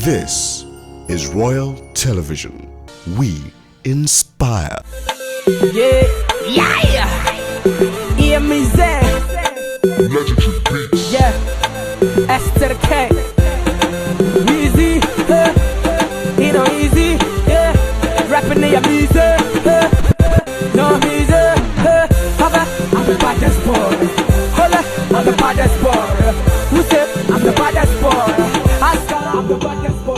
This is Royal Television. We inspire. Yeah, yeah. Hear me say. Legendary beats. Yeah. S to the K. Easy, you know easy, yeah. Rapping in your music, no music, I'm the baddest boy. Hola, I'm the baddest boy. Who said I'm the baddest boy? I'm the baddest boy.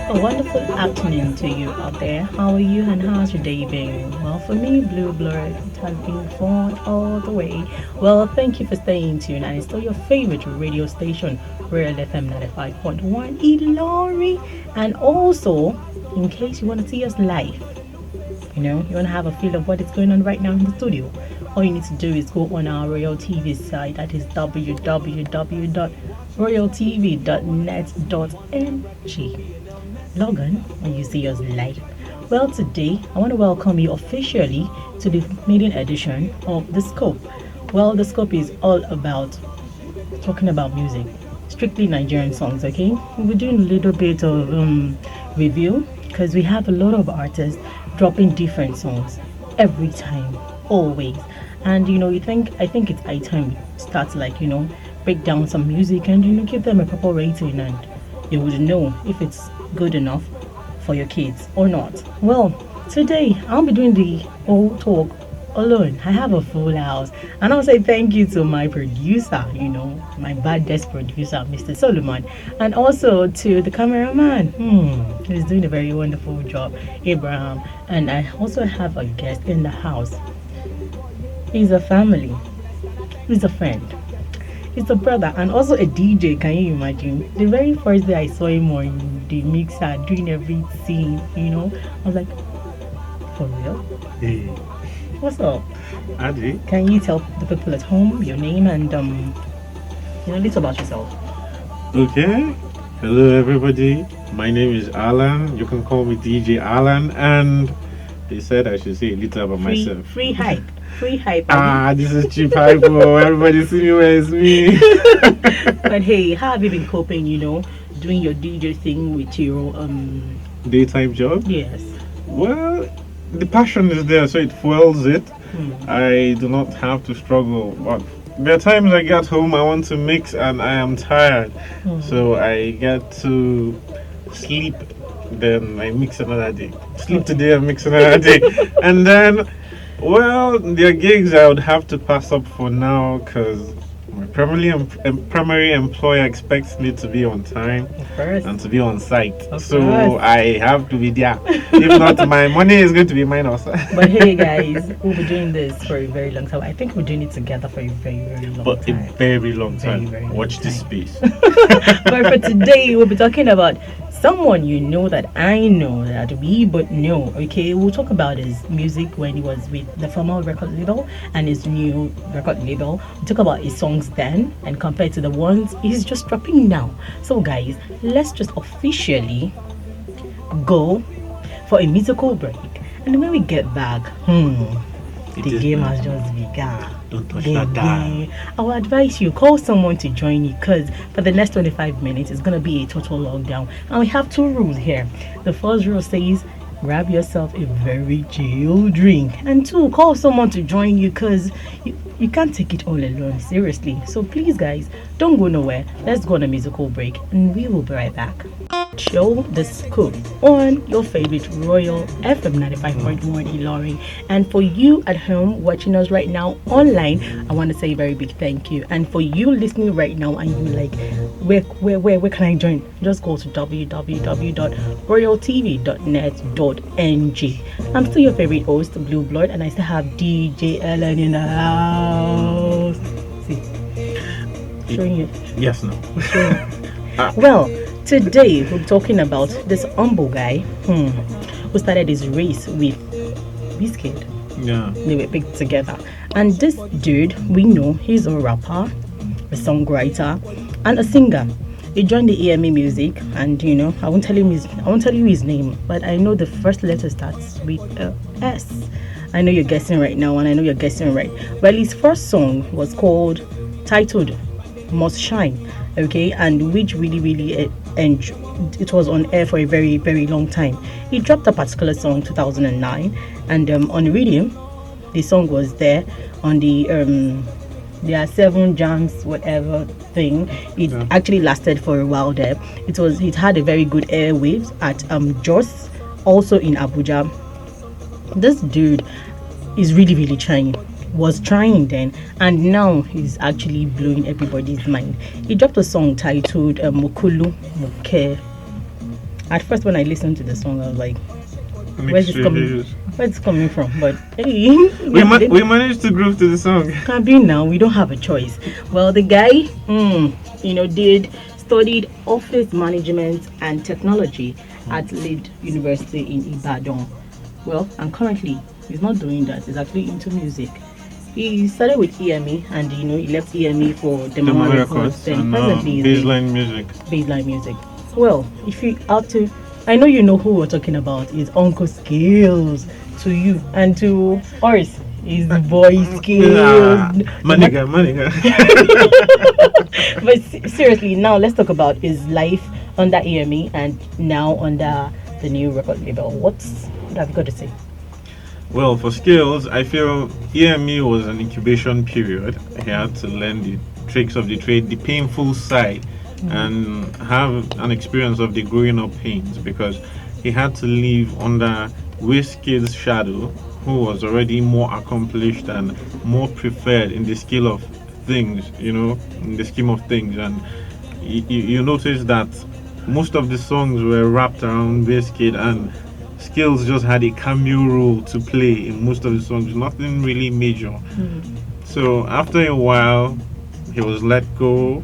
A wonderful afternoon to you out there. How are you and how's your day been? Well, for me, Blue Blur, it has been fun all the way. Well, thank you for staying tuned, and it's still your favorite radio station, Real FM 95.1 Ilori. And also, in case you want to see us live, you want to have a feel of what is going on right now in the studio, all you need to do is go on our Royal TV site, that is www.royaltv.net.ng. Log on and you see us live. Well, today I want to welcome you officially to the maiden edition of The Scope. Well, The Scope is all about talking about music, strictly Nigerian songs, okay? We're doing a little bit of review because we have a lot of artists dropping different songs every time, always. And I think it's high time we start to break down some music and give them a proper rating, and you would know if it's good enough for your kids or not. Well, today I'll be doing the whole talk alone. I have a full house, and I'll say thank you to my producer, my baddest producer, Mr. Solomon, and also to the cameraman, who's doing a very wonderful job, Abraham. And I also have a guest in the house. He's a family, he's a friend, he's a brother, and also a DJ. Can you imagine? The very first day I saw him on the mixer doing everything, I was like, for real? Hey. What's up? Adi. Can you tell the people at home your name and a little about yourself? Okay. Hello everybody. My name is Alan. You can call me DJ Alan, and they said I should say a little about myself. Free hype. Free hype. This is cheap hype. Everybody see me where it's me. But hey, how have you been coping, doing your DJ thing with your Daytime job? Yes. Well, the passion is there, so it fuels it. I do not have to struggle. But there are times I get home, I want to mix, and I am tired. So I get to sleep, then I mix another day. Sleep today and mix another day. And then, well, there are gigs I would have to pass up for now because my primary employer expects me to be on time and to be on site. So I have to be there. If not, my money is going to be minus. But hey guys, we'll be doing this for a very long time. I think we're doing it together for a very, very long time. But a very long time. Very Watch long this time. space. But for today, we'll be talking about someone that I know that we both know. Okay, we'll talk about his music when he was with the former record label and his new record label. We'll talk about his songs then and compare to the ones he's just dropping now. So guys, let's just officially go for a musical break, and when we get back, the game has just begun. Don't touch that dial. I will advise you, call someone to join you, because for the next 25 minutes it's going to be a total lockdown, and we have two rules here. The first rule says grab yourself a very chill drink, and two, call someone to join you, because you can't take it all alone, seriously. So please guys, don't go nowhere. Let's go on a musical break and we will be right back. Show The Scoop on your favorite Royal FM 95.1 Ilori. And for you at home watching us right now online, I want to say a very big thank you. And for you listening right now and you're like, where can I join? Just go to www.royaltv.net.ng. I'm still your favorite host, Blue Blood, and I still have DJ Ellen in the house. See, showing you. Yes, no. Well, today we're talking about this humble guy who started his race with Wizkid. Yeah. They were picked together, and this dude, we know he's a rapper, a songwriter, and a singer. He joined the EMA Music, and I won't tell you his name, but I know the first letter starts with S. I know you're guessing right now, and I know you're guessing right. Well, his first song was titled Must Shine, okay, and which really and it was on air for a very long time. He dropped a particular song 2009, and on Rhythm, the song was there on the there are 7 jams whatever thing. It actually lasted for a while there. It had a very good airwaves at Jos, also in Abuja. This dude is really trying, was trying then, and now he's actually blowing everybody's mind. He dropped a song titled Mukulu Muke. At first when I listened to the song, I was like, where's it coming from? But hey, we managed to groove to the song. Can't be now, we don't have a choice. Well, the guy studied office management and technology at Lead University in Ibadan. Well, and currently he's not doing that. He's actually into music. He started with EME, and he left EME for the Mama Records. Then presently baseline music. Well, if you have to, I know you know who we're talking about. Is Uncle Skills to you, and to us is the boy Skills. My nigga. But seriously, now let's talk about his life under EME and now under the new record label. What have you got to say? Well, for Skills, I feel EME was an incubation period. He had to learn the tricks of the trade, the painful side, and have an experience of the growing up pains, because he had to live under Wizkid's shadow, who was already more accomplished and more preferred in the scale of things, in the scheme of things. And you notice that most of the songs were wrapped around Wizkid, and Skills just had a cameo role to play in most of the songs, nothing really major. So after a while, he was let go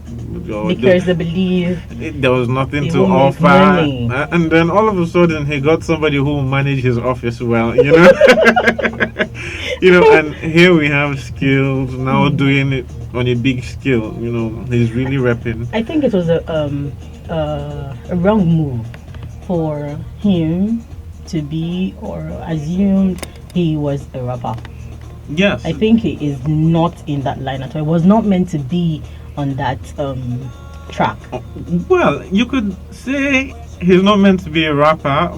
because they believe there was nothing to offer, and then all of a sudden he got somebody who will manage his office well, and here we have Skills now doing it on a big scale. He's really repping. I think it was a wrong move for him to be or assume he was a rapper. Yes. I think he is not in that line at all. It was not meant to be on that track. Well, you could say he's not meant to be a rapper,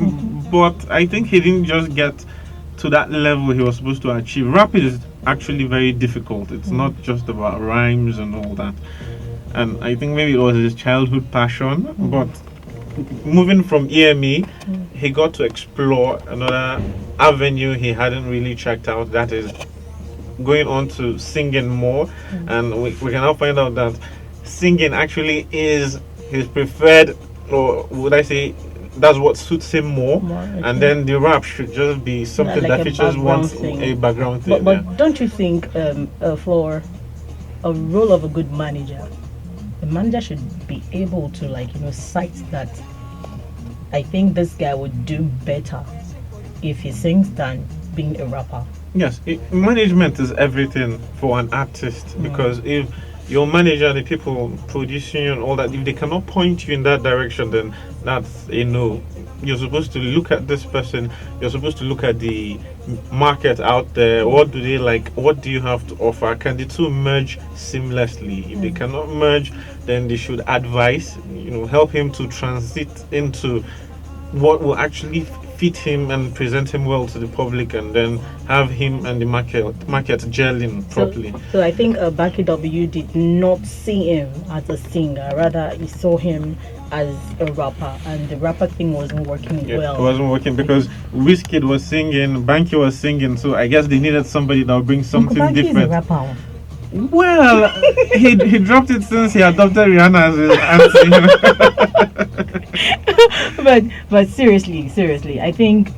but I think he didn't just get to that level he was supposed to achieve. Rap is actually very difficult. It's not just about rhymes and all that. And I think maybe it was his childhood passion, but moving from EME, he got to explore another avenue he hadn't really checked out, that is going on to singing more. And we can now find out that singing actually is his preferred, or would I say that's what suits him more. Okay. And then the rap should just be something that features a background thing. But don't you think for a role of a good manager, the manager should be able to cite that I think this guy would do better if he sings than being a rapper? Yes, management is everything for an artist, because if your manager and the people producing you and all that, if they cannot point you in that direction, then that's a no. You're supposed to look at this person, you're supposed to look at the market out there. What do they like? What do you have to offer? Can the two merge seamlessly? If they cannot merge, then they should advise, help him to transit into what will actually fit him and present him well to the public, and then have him and the market gelling properly. So I think Banky W did not see him as a singer, rather he saw him as a rapper, and the rapper thing wasn't working well. It wasn't working because Wizkid was singing, Banky was singing, so I guess they needed somebody that would bring something Banky different. Is a rapper. Well, he dropped it since he adopted Rihanna as his auntie. But seriously, I think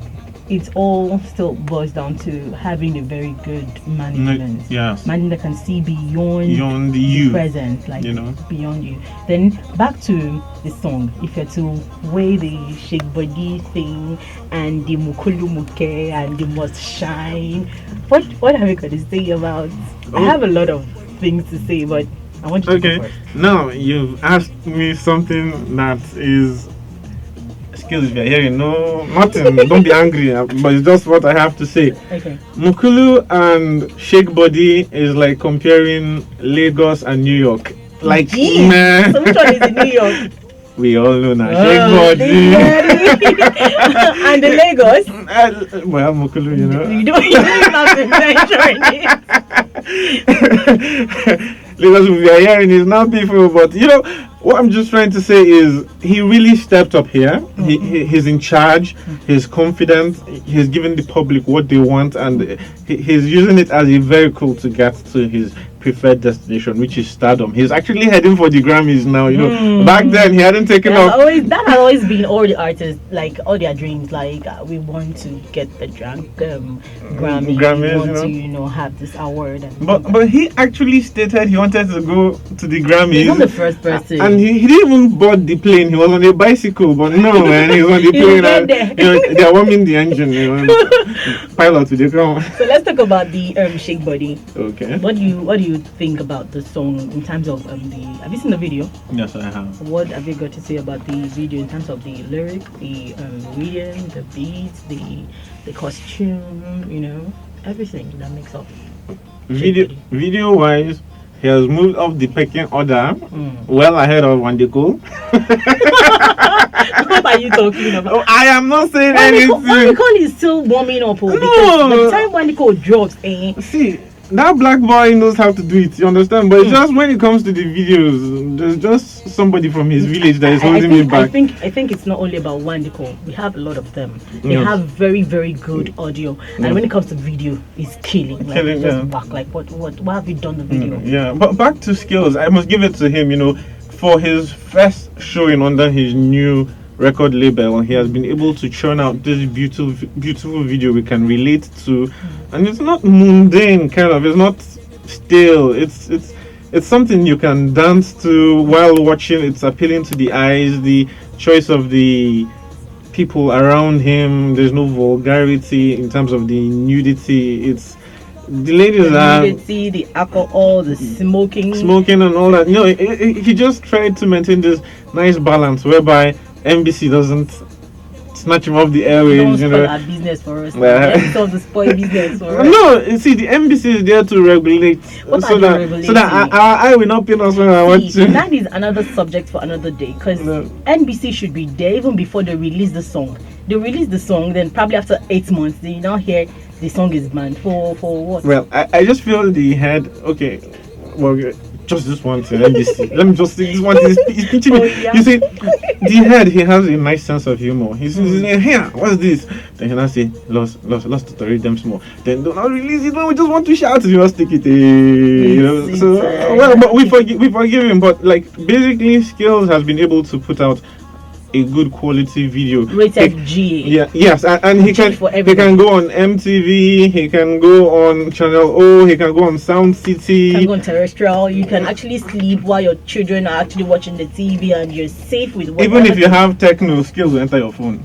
it all still boils down to having a very good management. Yes. Management that can see beyond you, present, beyond you. Then back to the song. If you're to weigh the shake body thing and the mukulu muke and the must shine, what have you got to say about? I have a lot of things to say, but I want you to go first. Now you've asked me something that is Skills. If you're hearing, no, nothing. Don't be angry, but it's just what I have to say. Okay. Mukulu and Shake Body is like comparing Lagos and New York. Like, Jeez. man. So which one is in New York? We all know now. Oh, Shake Big body. Daddy. And the Lagos. Well, Mokulu, you know. You don't even have to mention it. Because we are hearing is not people, but you know what I'm just trying to say is he really stepped up here. He's in charge. He's confident. He's giving the public what they want, and he's using it as a vehicle to get to his preferred destination, which is stardom. He's actually heading for the Grammys now. You know, back then he hadn't taken off. That has always been all the artists, like all their dreams. Like we want to get the Grammy. Grammys, We want you know. to, have this award. And But he actually stated he wanted to go to the Grammys. he's not the first person. And he didn't even board the plane. He was on a bicycle, but no, man, he was on the He will plane. get And, there. you know, they're warming the engine. You know, pilot to the ground. So let's talk about the Shake Body. Okay. What do you think about the song in terms of the? Have you seen the video? Yes, I have. What have you got to say about the video in terms of the lyric, the rhythm, the beats, the costume? You know, everything that makes up. Video wise, he has moved up the pecking order, well ahead of Wandiko. What are you talking about? Oh, I am not saying Wandiko anything. is still warming up. No. Because by the time Wandiko drops, See, that black boy knows how to do it, you understand? But it's just when it comes to the videos, there's just somebody from his village that is holding me back. I think it's not only about Wandiko. We have a lot of them. They Yes. have very, very good audio. And when it comes to video, it's killing. Like, Killing, just yeah. back. Like, what have you done the video? Yeah, but back to skills, I must give it to him, you know, for his first showing under his new record label, he has been able to churn out this beautiful video we can relate to, and it's not mundane kind of, it's not stale, it's something you can dance to while watching. It's appealing to the eyes, the choice of the people around him, there's no vulgarity in terms of the nudity. It's the ladies are Nudity, the alcohol, the smoking. and all that. No, he just tried to maintain this nice balance whereby NBC doesn't snatch him off the airwaves, Don't you spoil know. our business for us. Yeah. Let's solve the spoil business for us. No, you see, the NBC is there to regulate, What so are they that regulating? our eye will not pin us when I want See, to. that is another subject for another day, because No. NBC should be there even before they release the song. They release the song, then probably after 8 months, they now hear the song is banned for what? Well, I just feel the head. Okay, well, just this one to NBC. Let me just say this one. He's teaching me. Oh, yeah. You see, the head. He has a nice sense of humor. He's like, here, what's this? Then he'll not say, lost to tolerate them small. Then don't not release it when we just want to shout. You just stick it. You know. It's, So well, but we forgive him. But like basically, Skills has been able to put out a good quality video. Rated G. Yeah, yes, and he G for can everyone. go on MTV, he can go on Channel O, he can go on Sound City. You can go on terrestrial. You can actually sleep while your children are actually watching the TV, and you're safe with whatever. Even if you have techno, Skills will enter your phone.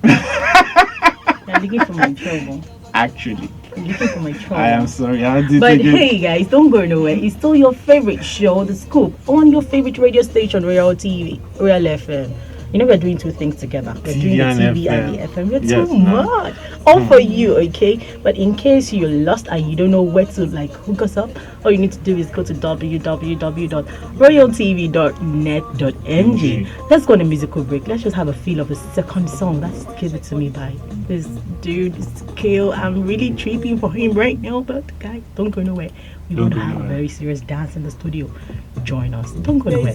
You're looking for my trouble. Actually, You're looking for my trouble. I am sorry, I did But again. hey guys, don't go nowhere. It's still your favorite show, The Scoop, on your favorite radio station, Royal TV, Royal FM. You know we're doing two things together. We're doing the TV and the FM. We're Yes, too ma'am. much. All for you, okay? But in case you're lost and you don't know where to like hook us up, all you need to do is go to www.royaltv.net.ng. Let's go on a musical break. Let's just have a feel of a second song. That's Give It To Me by this dude, Scale. I'm really tripping for him right now, but guys, don't go nowhere. We Don't want to go have a nowhere. very serious dance in the studio. Join us. Don't go nowhere.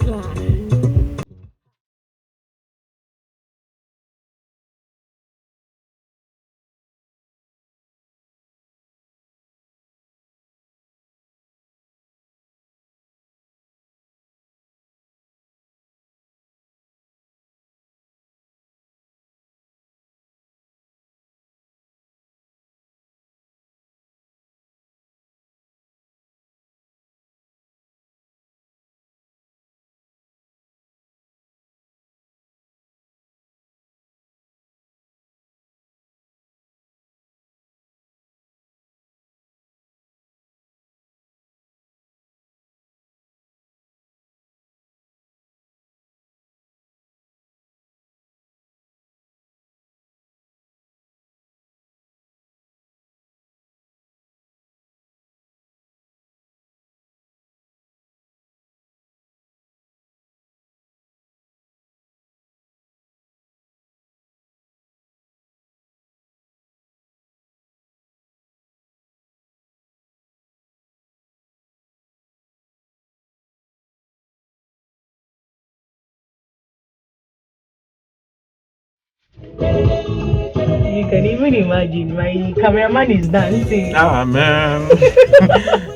You can even imagine my cameraman is dancing. Ah man,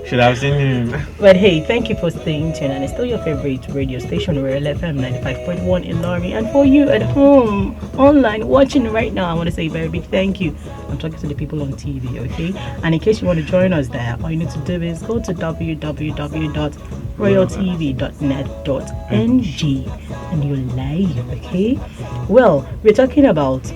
should have seen him. But hey, thank you for staying tuned, and it's still your favorite radio station, Royal FM 95.1 in Lorry. And for you at home, online, watching right now, I want to say a very big thank you. I'm talking to the people on TV, okay? And in case you want to join us there, all you need to do is go to www.royaltv.net.ng and you're live, okay? Well, we're talking about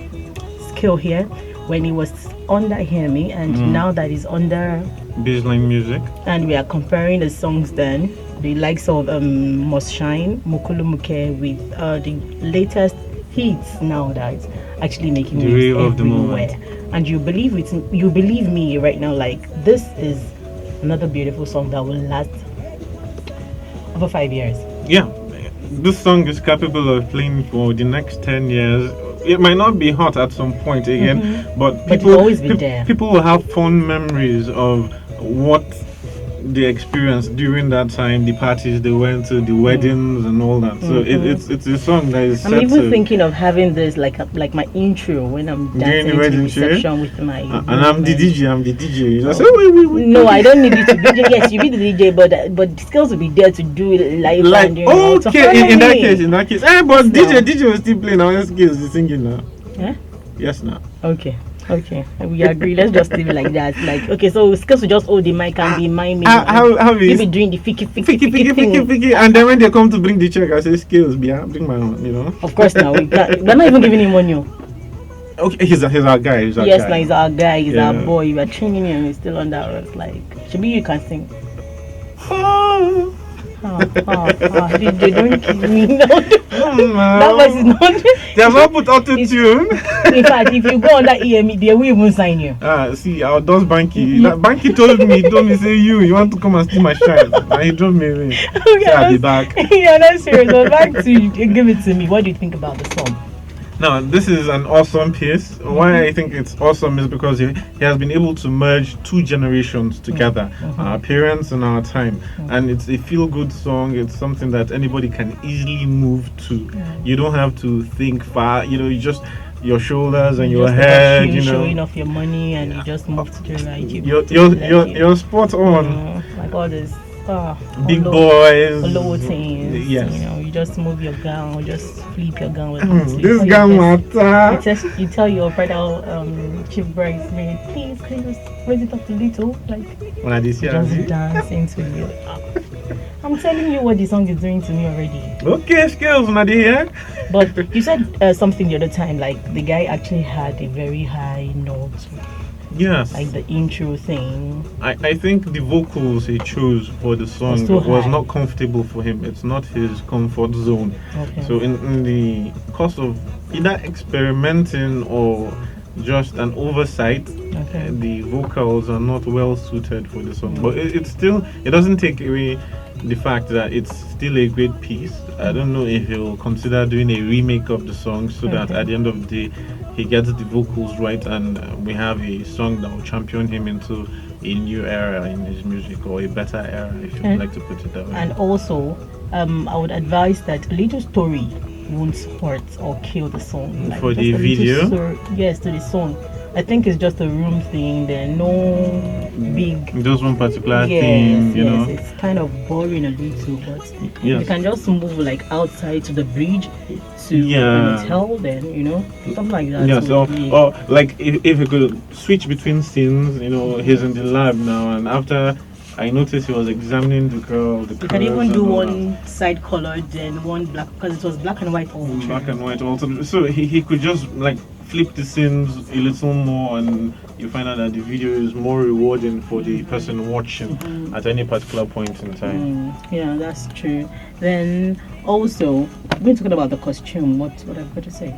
Skill here when he was under Hear Me, and now that he's under Baseline music. and we are comparing the songs then, the likes of Must Shine, Mukulu Muke with the latest hits now that's actually making The waves wave of the everywhere. moment. And you believe me right now, like this is another beautiful song that will last over 5 years. Yeah, this song is capable of playing for the next 10 years. It might not be hot at some point again, but But it'll always be there. people will have fond memories of what they experienced during that time, the parties they went to, the weddings and all that. So it's a song that is I'm set even to, thinking of having this like my intro when I'm During dancing the to wedding show? reception with my and I'm the DJ. You just say, wait. No, I don't need you to be DJ. Yes, you be the DJ, but skills will be there to do it live. Like, and, you know, to okay, in that harmony. case, but DJ was still playing our skills, the singing now. Yeah? Yes, now. Okay, we agree. Let's just leave it like that. Like, okay, so skills will just hold the mic and be miming. How you is be doing the fiki Fiki, and then when they come to bring the check, I say skills, bring my own, you know. Of course, now we're not even giving him money. Okay, he's our guy. He's our Yes, guy. now he's our guy, he's our Yeah. boy. We are training him, he's still under us. Like, should be you can sing. Oh, DJ, don't kill me. No, man. that voice is not. They have not put auto tune. In fact, if you go under EME, they will even sign you. See, our does Banky. Banky told me, say you want to come and steal my shine. And he drove me away. Okay, Say I'll be back. Yeah, that's serious. But back to you. Give it to me. What do you think about the song? Now, this is an awesome piece. Why I think it's awesome is because he has been able to merge two generations together, our parents and our time. And it's a feel-good song. It's something that anybody can easily move to. You don't have to think far. You just your shoulders and your Just head. about You know, showing off your money and you just move to the right. You you're move to the left, you're spot on. like all this. Big boys. Low things. Yes. You know, you just move your gown, or just flip your gown with This guy matter. You tell your brother, chief bridesmaid, please can you just raise it up a little, like When I did see just her, dancing to you. I'm telling you what the song is doing to me already. okay, skills, Nadia. But you said something the other time, like the guy actually had a very high note, Yes. like the intro thing. I think the vocals he chose for the song too was high. not comfortable for him. It's not his comfort zone. Okay. So in the course of either experimenting or just an oversight, Okay. the vocals are not well suited for the song. But it doesn't take away the fact that it's still a great piece. I don't know if he'll consider doing a remake of the song so that Okay. at the end of the day he gets the vocals right and we have a song that will champion him into a new era in his music, or a better era if you would like to put it that way. And also, I would advise that a little story won't hurt or kill the song. For just the a little video? yes, to the song. I think it's just a room thing. There are no big. Just one particular Yes, theme, you yes, know. it's kind of boring a little, but Yes. you can just move like outside to the bridge to Yeah. the hotel, then something like that. Yes, would be- or like if you could switch between scenes, he's in the lab now, and after I noticed he was examining the girl. you can even do one side colored and one black, because it was black and white all the black time. and white also. So he could just like flip the scenes a little more, and you find out that the video is more rewarding for the person watching at any particular point in time. Yeah, that's true. Then also, we're talking about the costume. What I've got to say?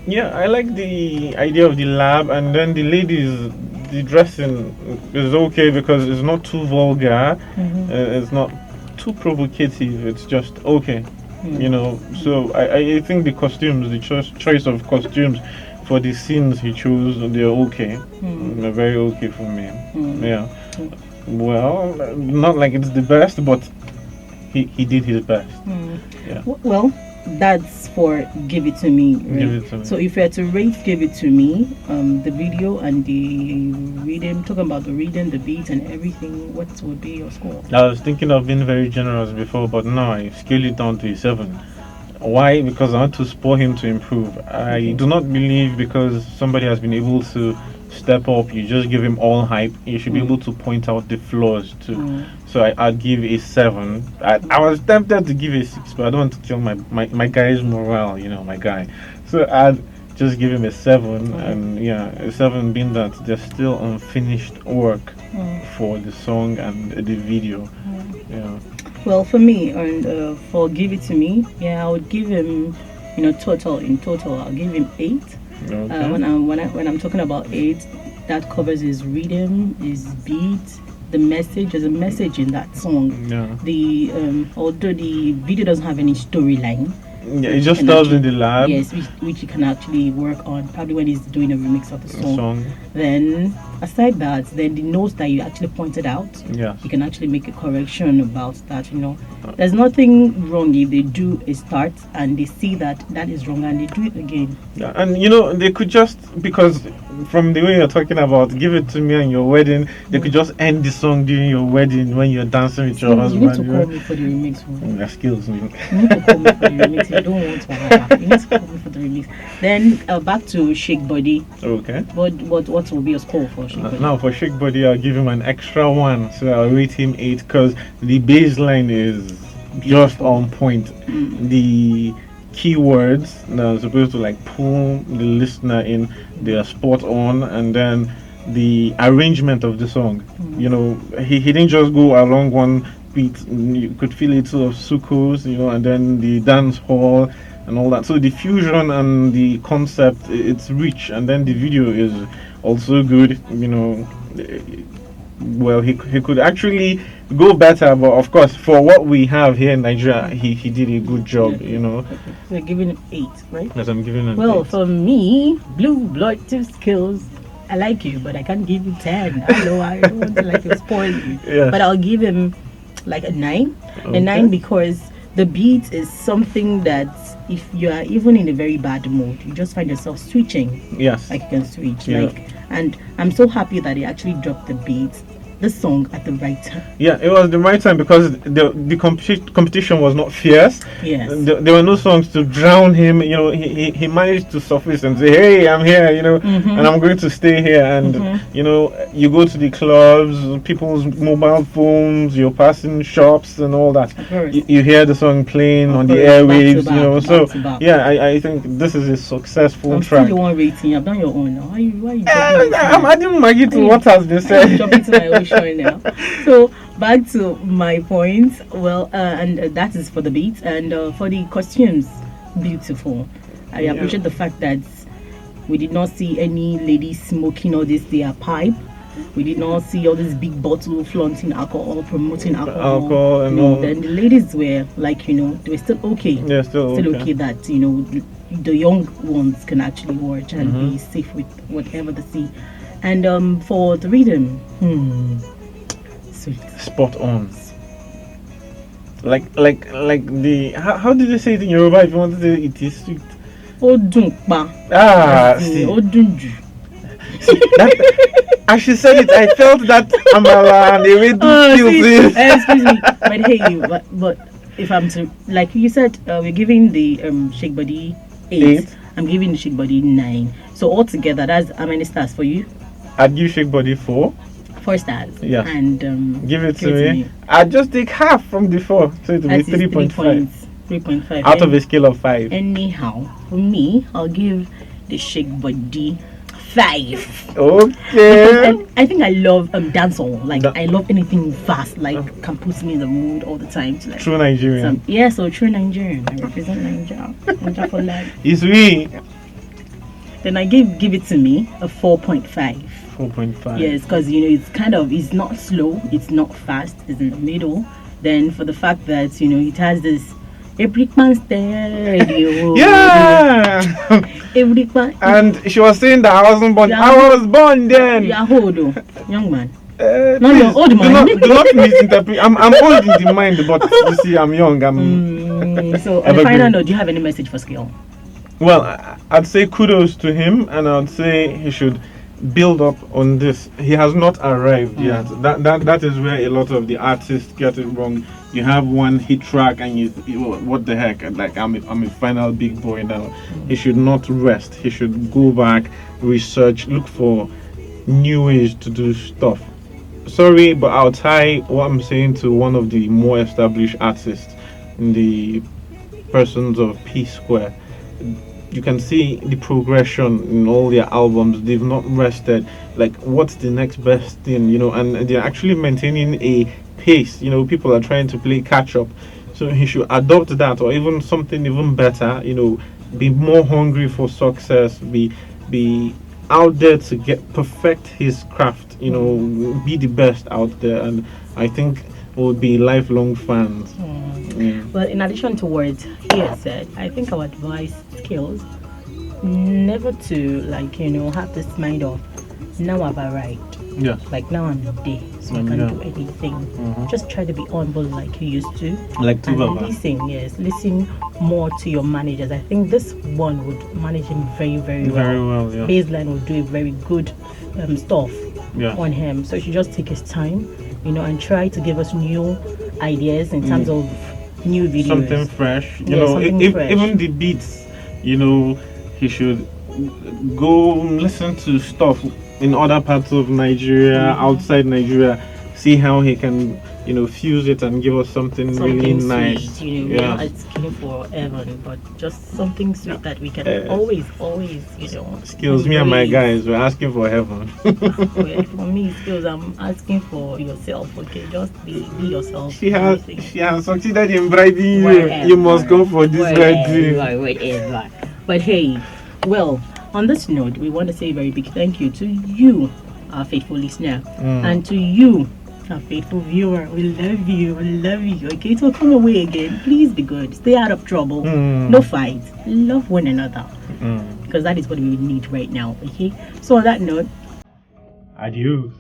Yeah, I like the idea of the lab, and then the ladies, the dressing is okay because it's not too vulgar, it's not too provocative, it's just okay, So I think the costumes, the choice of costumes for the scenes he chose, they're okay. They're very okay for me. Yeah. Well, not like it's the best, but he did his best. Yeah. Well, that's for Give It To Me, right? Give It To Me. So if you had to rate Give It To Me, the video and the rhythm, talking about the rhythm, the beat and everything, what would be your score? I was thinking of being very generous before, but now I scale it down to a 7. Why? Because I want to spur him to improve. I do not believe because somebody has been able to step up, you just give him all hype. You should be able to point out the flaws too. So I'd give a 7. I was tempted to give a 6, but I don't want to kill my guy's morale, my guy. So I'd just give him a 7, and a 7 being that there's still unfinished work for the song and the video. Yeah. Well, for me, and for Give It To Me, I would give him, total, I'll give him 8. Okay. When I'm talking about 8, that covers his rhythm, his beat, the message. There's a message in that song. Yeah. The although the video doesn't have any storyline. Yeah, it just does in the lab. Yes, which you can actually work on probably when he's doing a remix of the song. Then aside that, then the notes that you actually pointed out, you can actually make a correction about that. There's nothing wrong if they do a start and they see that is wrong and they do it again. Yeah, and they could just, because from the way you're talking about Give It To Me and your wedding, they could just end the song during your wedding when you're dancing with your husband. You need to call me for the remix. That skills me. You need to call me for the remix. You don't want to have. You need to call me for the remix. Then back to Shake Body. Okay. What will be your score for Shake Body? Now for Shake Body, I'll give him an extra 1, so I'll rate him 8 because the baseline is just on point. The keywords that are supposed to pull the listener in, they are spot on, and then the arrangement of the song. He didn't just go along one beat. You could feel it sort of sucos, and then the dance hall and all that. So the fusion and the concept, it's rich, and then the video is also good. Well, he could actually go better, but of course, for what we have here in Nigeria, he did a good job. We're giving it 8, right? Yes, I'm giving it. Well, 8. for me, Blue Blood 2 Skills. I like you, but I can't give you 10. I know I don't want to spoil you, but I'll give him a 9. Okay. A 9 because the beat is something that if you are even in a very bad mood, you just find yourself switching. Yes. You can switch. Yeah. And I'm so happy that he actually dropped the song at the right time. Yeah, it was the right time because the competition was not fierce. Yes. There were no songs to drown him. He managed to surface and say, "Hey, I'm here," and I'm going to stay here. And you go to the clubs, people's mobile phones, you're passing shops and all that. You hear the song playing on the airwaves. I think this is a successful I'm track. still the one rating. I've done your own now. Why you I'm adding Maggie to what has been said. Jumping to my own show now. So back to my point. Well, and that is for the beat and for the costumes. Beautiful. I appreciate the fact that we did not see any ladies smoking all this their pipe. We did not see all this big bottle flaunting alcohol, promoting alcohol. And all. Then the ladies were they were still okay. Yeah, still okay that the young ones can actually watch and be safe with whatever they see. And for the rhythm, sweet, spot on. Like the how did they say it in Yoruba? If you want to say it is sweet. Odunpa. See. Odunju. As she said it, I felt that amala and the excuse me, but hey, but if I'm to you said, we're giving the Shake Body 8. I'm giving the Shake Body 9. So altogether, that's how many stars for you? I'd give Shake Body 4. 4 stars. Yeah. And give it to me. I'd just take half from the 4, so it will be 3.5. 3.5 out of a scale of 5. Anyhow, for me, I'll give the Shake Body 5. Okay. I think I love dancehall. I love anything fast. Can put me in the mood all the time. True Nigerian. So true Nigerian. I represent Nigeria. Nigeria for life. It's me. Then I give it to me a 4.5. 4.5. Yes, because it's not slow, it's not fast, it's in the middle. Then for the fact that it has this every man stereo. Yeah. Every man. And she was saying that I wasn't born. I was born then. You are old, young man. No, you're old, man. Do not misinterpret. I'm old in the mind, but you see, I'm young. So, on the final note, do you have any message for Skill? Well, I'd say kudos to him, and I'd say he should build up on this. He has not arrived yet. That is where a lot of the artists get it wrong. You have one hit track, and you what the heck? Like I'm a final big boy now. He should not rest. He should go back, research, look for new ways to do stuff. Sorry, but I'll tie what I'm saying to one of the more established artists in the persons of P Square. You can see the progression in all their albums. They've not rested. Like, what's the next best thing, and they're actually maintaining a pace. People are trying to play catch up. So he should adopt that, or even something even better. Be more hungry for success. Be out there to perfect his craft. Be the best out there, and I think we'll be lifelong fans. Well, in addition to what he has said, I think our advice Skills never to have this mind of now I've arrived. Yeah. Like now I'm there, so I can do anything. Just try to be humble like you used to. Like and listen more to your managers. I think this one would manage him very, very well. Very well, yeah. Baseline will do a very good stuff on him. So he should just take his time, and try to give us new ideas in terms of new videos. Something fresh. Fresh. Even the beats, he should go listen to stuff in other parts of Nigeria, outside Nigeria, see how he can, fuse it and give us something really nice. Sweet, we're not asking for heaven, but just something sweet that we can always, Skills, me and my guys, we're asking for heaven. Well, for me, Skills, I'm asking for yourself, okay? Just be yourself. She has succeeded in bribing you. You must go for this bribing. Whatever. But hey, well, on this note, we want to say a very big thank you to you, our faithful listener, and to you, our faithful viewer. We love you. Okay, so come away again. Please be good. Stay out of trouble. No fight. Love one another, because that is what we need right now. Okay. So on that note, adios.